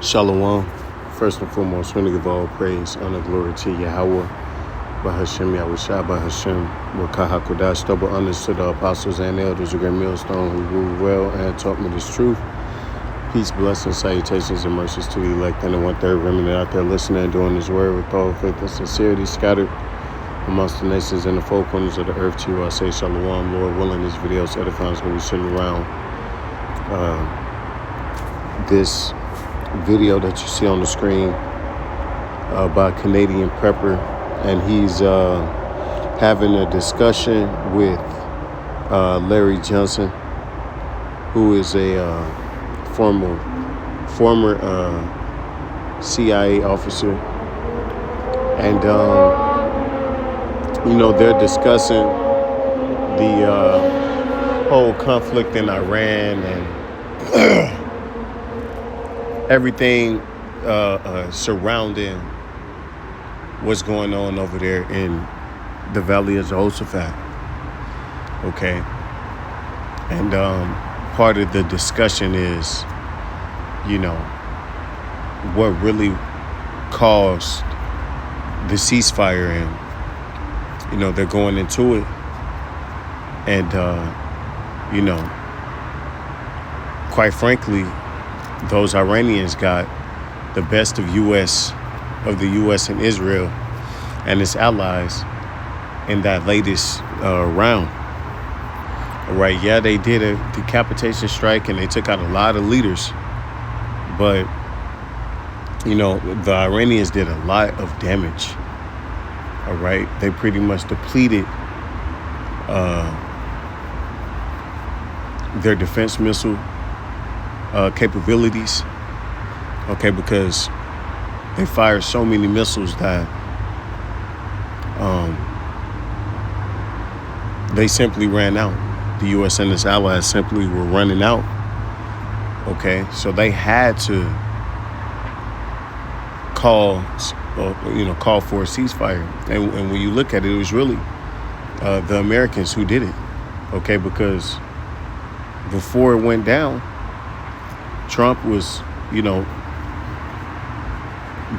Shalom. First and foremost, we want to give all praise, honor, glory to Yahweh, Bahashem, Yahushua, Bahashem, Wakahakodash, double honors to the apostles and elders of Great Millstone who ruled well and taught me this truth. Peace, blessings, salutations, and mercies to the elect and the one-third remnant out there listening and doing His word with all faith and sincerity, scattered amongst the nations and the four corners of the earth. To you I say shalom. Lord willing, this video is edifying. Is going to be sitting around this video that you see on the screen by Canadian Prepper, and he's having a discussion with Larry Johnson, who is a former CIA officer, and they're discussing the whole conflict in Iran and everything surrounding what's going on over there in the Valley of Jehoshaphat. Okay. And part of the discussion is, what really caused the ceasefire, and, they're going into it. And, quite frankly, those Iranians got the best of the U.S. and Israel and its allies in that latest round. All right, yeah, they did a decapitation strike and they took out a lot of leaders, but the Iranians did a lot of damage. All right, they pretty much depleted their defense missile capabilities, okay, because they fired so many missiles that they simply ran out. The U.S. and its allies simply were running out, okay, so they had to call for a ceasefire, and when you look at it, it was really the Americans who did it, okay, because before it went down, Trump was,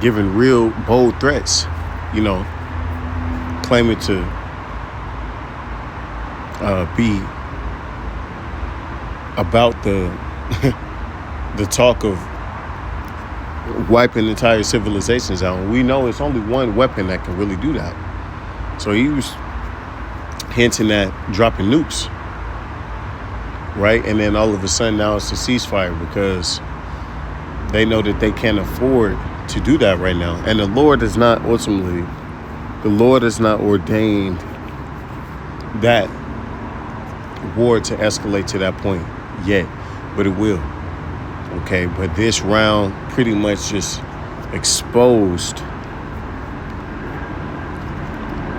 giving real bold threats, claiming to be about the talk of wiping entire civilizations out. And we know it's only one weapon that can really do that. So he was hinting at dropping nukes. Right? And then all of a sudden now it's a ceasefire because they know that they can't afford to do that right now. And the Lord has not ordained that war to escalate to that point yet, but it will. Okay, but this round pretty much just exposed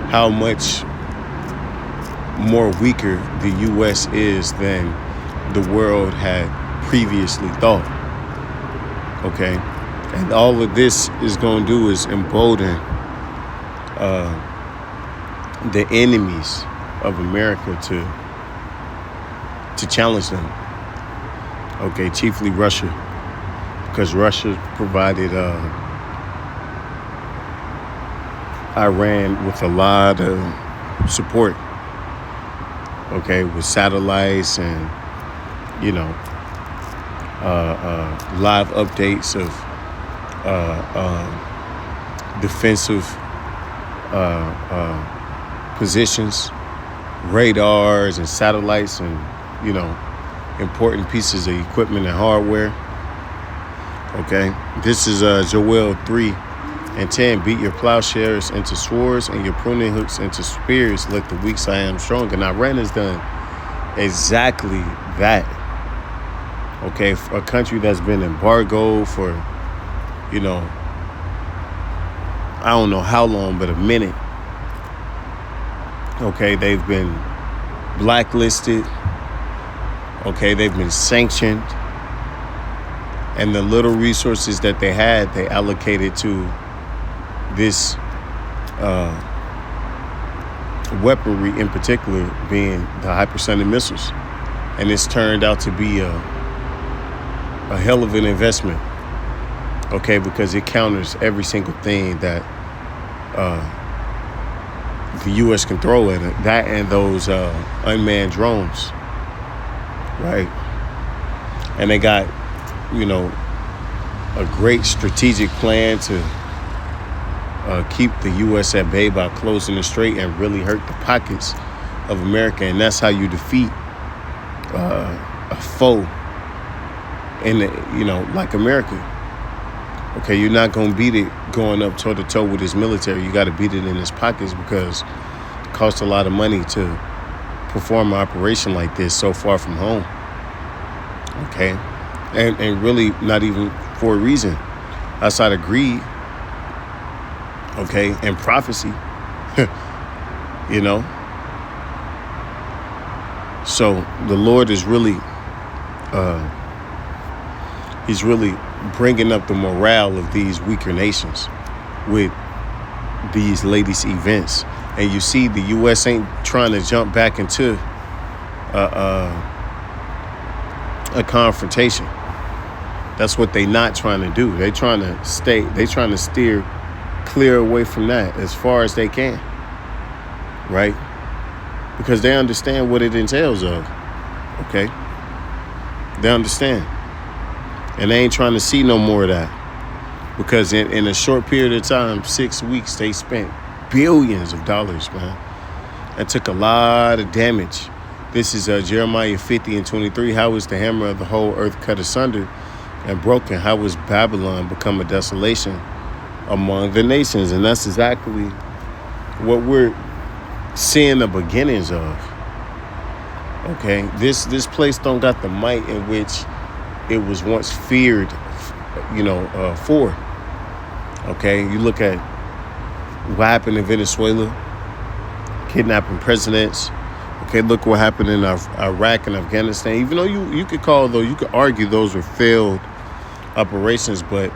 how much more weaker the U.S. is than the world had previously thought. Okay, and all of this is going to do is embolden the enemies of America to challenge them. Okay, chiefly Russia, because Russia provided Iran with a lot of support. Okay, with satellites and, live updates of defensive positions, radars and satellites and, important pieces of equipment and hardware. Okay, this is Joel 3:10. Beat your plowshares into swords and your pruning hooks into spears. Let the weak say I am strong. And Iran has done exactly that. Okay, for a country that's been embargoed for, I don't know how long, but a minute. Okay, they've been blacklisted. Okay, they've been sanctioned. And the little resources that they had, they allocated to this weaponry, in particular being the hypersonic missiles. And it's turned out to be a hell of an investment. Okay, because it counters every single thing that the U.S. can throw at it. That and those unmanned drones, right? And they got, a great strategic plan to keep the U.S. at bay by closing the strait and really hurt the pockets of America. And that's how you defeat a foe in like America. Okay, you're not going to beat it going up toe to toe with his military. You got to beat it in his pockets because it costs a lot of money to perform an operation like this so far from home. Okay, and really not even for a reason outside of greed. Okay, and prophecy. So the Lord is really, he's really bringing up the morale of these weaker nations with these latest events. And you see the U.S. ain't trying to jump back into a confrontation. That's what they not trying to do. They trying to steer clear away from that as far as they can. Right? Because they understand what it entails of. Okay? They understand. And they ain't trying to see no more of that. Because in a short period of time, 6 weeks, they spent billions of dollars, man. That took a lot of damage. This is Jeremiah 50:23. How is the hammer of the whole earth cut asunder and broken? How was Babylon become a desolation among the nations? And that's exactly what we're seeing the beginnings of. Okay, this place don't got the might in which it was once feared, for. Okay, you look at what happened in Venezuela, kidnapping presidents. Okay, look what happened in Iraq and Afghanistan. Even though you could argue those were failed operations, but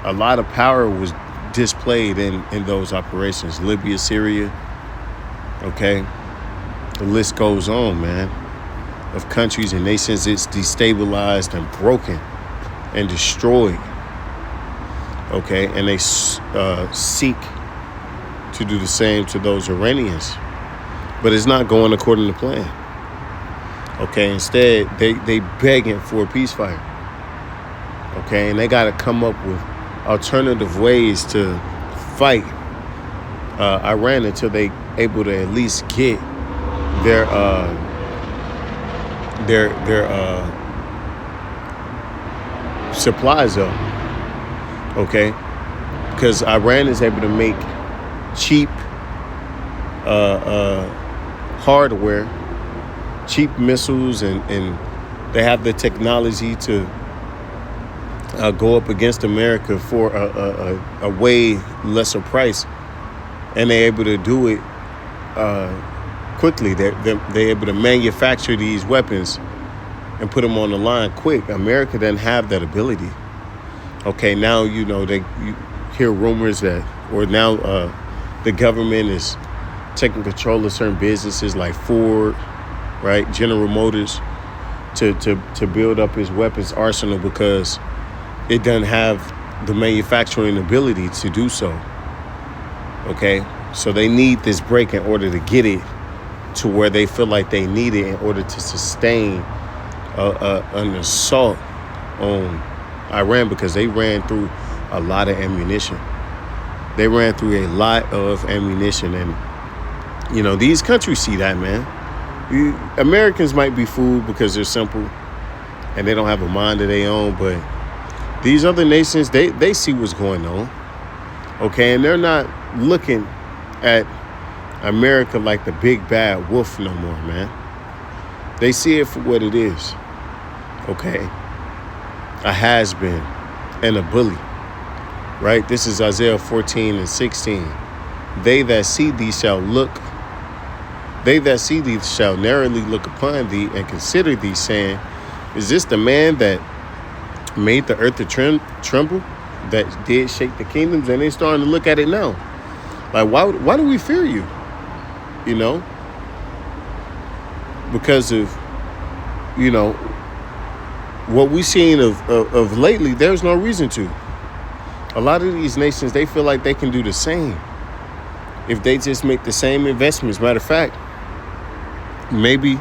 a lot of power was displayed in those operations. Libya, Syria. Okay, the list goes on, man, of countries and nations it's destabilized and broken and destroyed. Okay, and they seek to do the same to those Iranians, but it's not going according to plan. Okay, instead they begging for a ceasefire. Okay, and they got to come up with alternative ways to fight Iran until they able to at least get their supplies up. Okay, because Iran is able to make cheap hardware, cheap missiles, and they have the technology to go up against America for a way lesser price, and they're able to do it quickly. They're able to manufacture these weapons and put them on the line quick. America doesn't have that ability. Okay, now you hear rumors that, or now the government is taking control of certain businesses like Ford, right, General Motors, to build up his weapons arsenal because it doesn't have the manufacturing ability to do so. Okay, so they need this break in order to get it to where they feel like they need it in order to sustain an assault on Iran, because they ran through a lot of ammunition. They ran through a lot of ammunition, and these countries see that, man. Americans might be fooled because they're simple and they don't have a mind of their own, but these other nations, they see what's going on. Okay, and they're not looking at America like the big bad wolf no more, man. They see it for what it is. Okay, a has-been and a bully, right? This is Isaiah 14:16. They that see thee shall narrowly look upon thee and consider thee, saying, is this the man that made the earth to tremble, that did shake the kingdoms? And they starting to look at it now. Like, why do we fear you? Because of, what we've seen of lately, there's no reason to. A lot of these nations, they feel like they can do the same if they just make the same investments. Matter of fact, maybe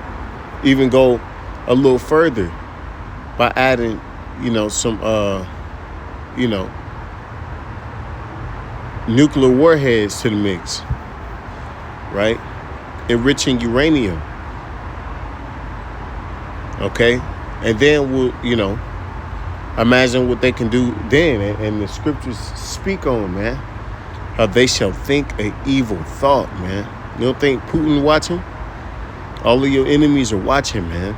even go a little further by adding, some, nuclear warheads to the mix, right? Enriching uranium. Okay. And then we'll, imagine what they can do then. And the scriptures speak on, man, how they shall think an evil thought, man. You don't think Putin watching? All of your enemies are watching, man.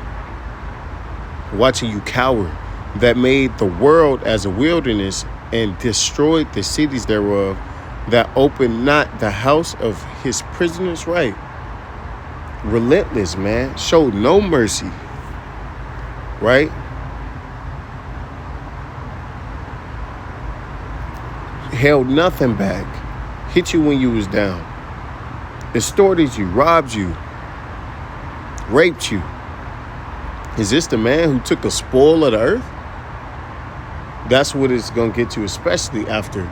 Watching you cower. That made the world as a wilderness and destroyed the cities thereof, that opened not the house of his prisoners, right? Relentless, man. Showed no mercy, right? Held nothing back. Hit you when you was down. Extorted you, robbed you, raped you. Is this the man who took a spoil of the earth? That's what it's going to get to, especially after,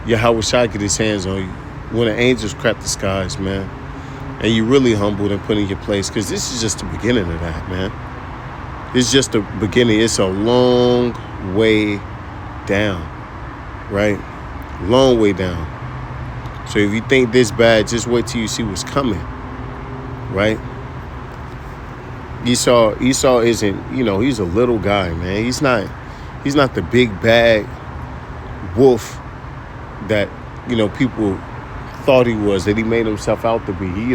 Yahweh Shai get his hands on you. When the angels crack the skies, man. And you really humbled and put in your place. Because this is just the beginning of that, man. It's just the beginning. It's a long way down, right? Long way down. So if you think this bad, just wait till you see what's coming, right? Esau isn't, he's a little guy, man. He's not the big bad wolf that, people thought he was, that he made himself out to be. He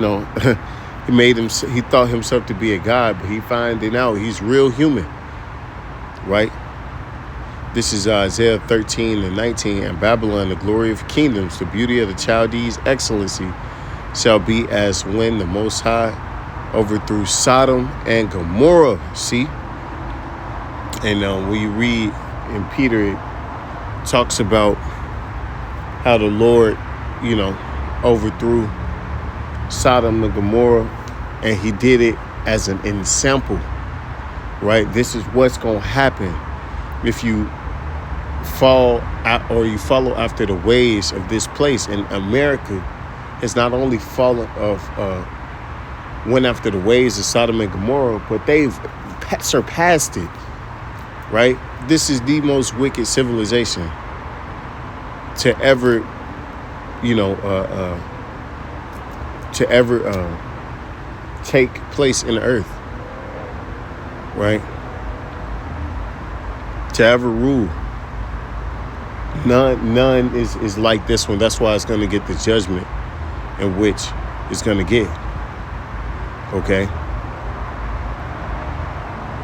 thought himself to be a god, but he finding out he's real human, right? This is Isaiah 13:19. And Babylon, the glory of kingdoms, the beauty of the Chaldees' excellency, shall be as when the Most High overthrew Sodom and Gomorrah. See? And when you read in Peter, it talks about how the Lord, overthrew Sodom and Gomorrah, and he did it as an example, right? This is what's going to happen if you fall out or you follow after the ways of this place. And America has not only went after the ways of Sodom and Gomorrah, but they've surpassed it, right? This is the most wicked civilization to ever, take place in the earth, right? To ever rule. None is like this one. That's why it's going to get the judgment in which it's going to get. Okay?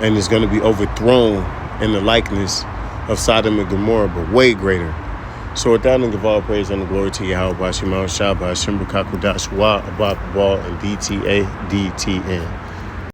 And it's going to be overthrown in the likeness of Sodom and Gomorrah, but way greater. So with that, and give all praise and glory to Yahweh, Shema, Shabbat, Shemba, Kakudash, Wa, Abba, Ball, and DTA, DTN.